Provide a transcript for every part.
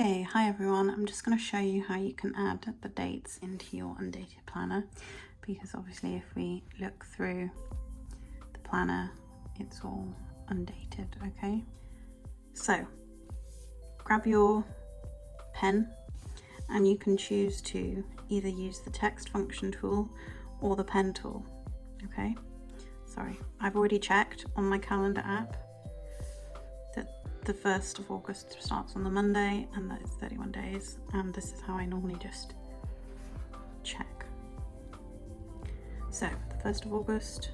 Okay, hi everyone. I'm just going to show you how you can add the dates into your Undated planner, because obviously if we look through the planner, it's all undated, okay? So grab your pen and you can choose to either use the text function tool or the pen tool, okay? Sorry, I've already checked on my calendar app that the 1st of August starts on the Monday and that it's 31 days, and this is how I normally just check. So the 1st of August,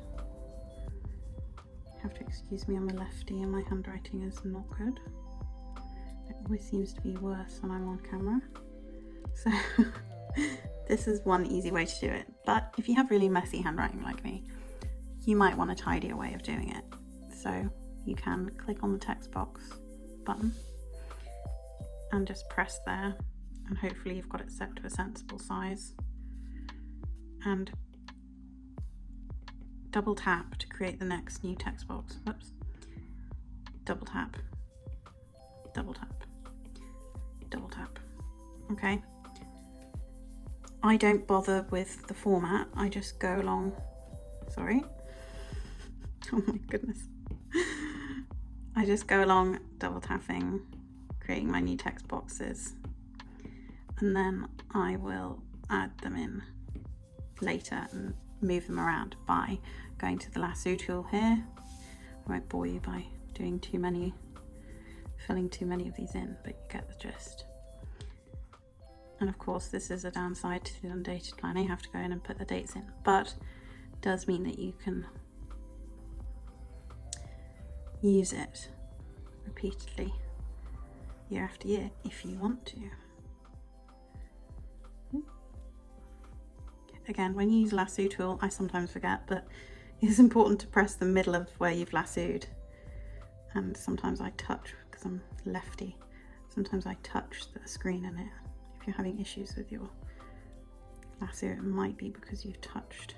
you have to excuse me, I'm a lefty and my handwriting is not good. It always seems to be worse when I'm on camera. So this is one easy way to do it, but if you have really messy handwriting like me, you might want a tidier way of doing it. So you can click on the text box button and just press there, and hopefully you've got it set to a sensible size, and double tap to create the next new text box. Whoops. Double tap, double tap, double tap. Okay. I don't bother with the format, I just go along, sorry. Oh my goodness. I just go along double tapping, creating my new text boxes, and then I will add them in later and move them around by going to the lasso tool here. I won't bore you by doing filling too many of these in, but you get the gist. And of course this is a downside to the Undated planner, you have to go in and put the dates in, but it does mean that you can use it repeatedly year after year if you want to. Again, when you use lasso tool, I sometimes forget, but it's important to press the middle of where you've lassoed. And sometimes I touch, because I'm lefty, sometimes I touch the screen in it. If you're having issues with your lasso, it might be because you've touched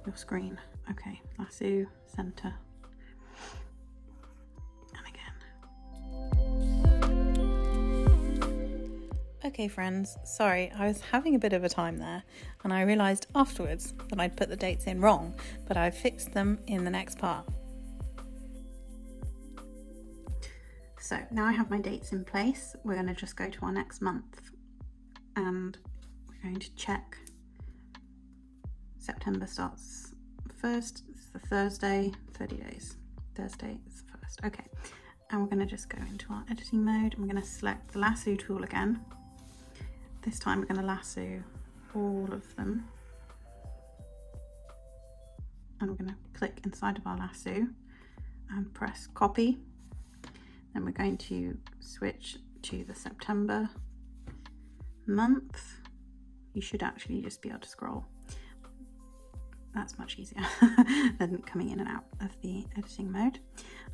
your screen. Okay, lasso, center. Okay friends, sorry, I was having a bit of a time there and I realised afterwards that I'd put the dates in wrong, but I've fixed them in the next part. So now I have my dates in place, we're going to just go to our next month and we're going to check. September starts 1st, it's the Thursday, 30 days. Thursday is the 1st, okay. And we're going to just go into our editing mode and we're going to select the lasso tool again. This time we're going to lasso all of them, and we're going to click inside of our lasso and press copy. Then we're going to switch to the September month. You should actually just be able to scroll. That's much easier than coming in and out of the editing mode.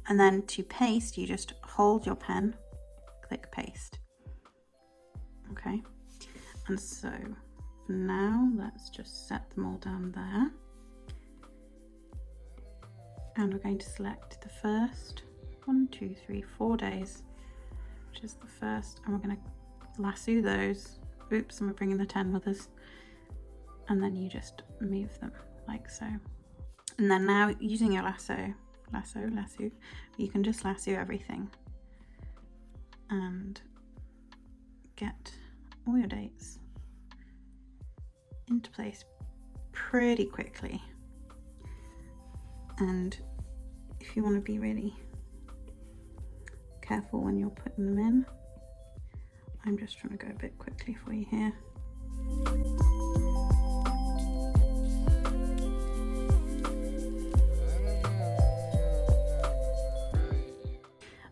And then to paste, you just hold your pen, click paste. Okay. And so for now, let's just set them all down there. And we're going to select the first 4 days, which is the 1st, and we're going to lasso those. Oops, and we're bringing the 10 with us. And then you just move them like so. And then now using your lasso, you can just lasso everything and get all your dates into place pretty quickly. And if you want to be really careful when you're putting them in, I'm just trying to go a bit quickly for you here.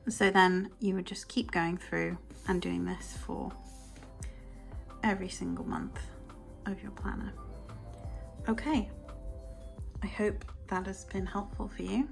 So then you would just keep going through and doing this for every single month of your planner. Okay, I hope that has been helpful for you.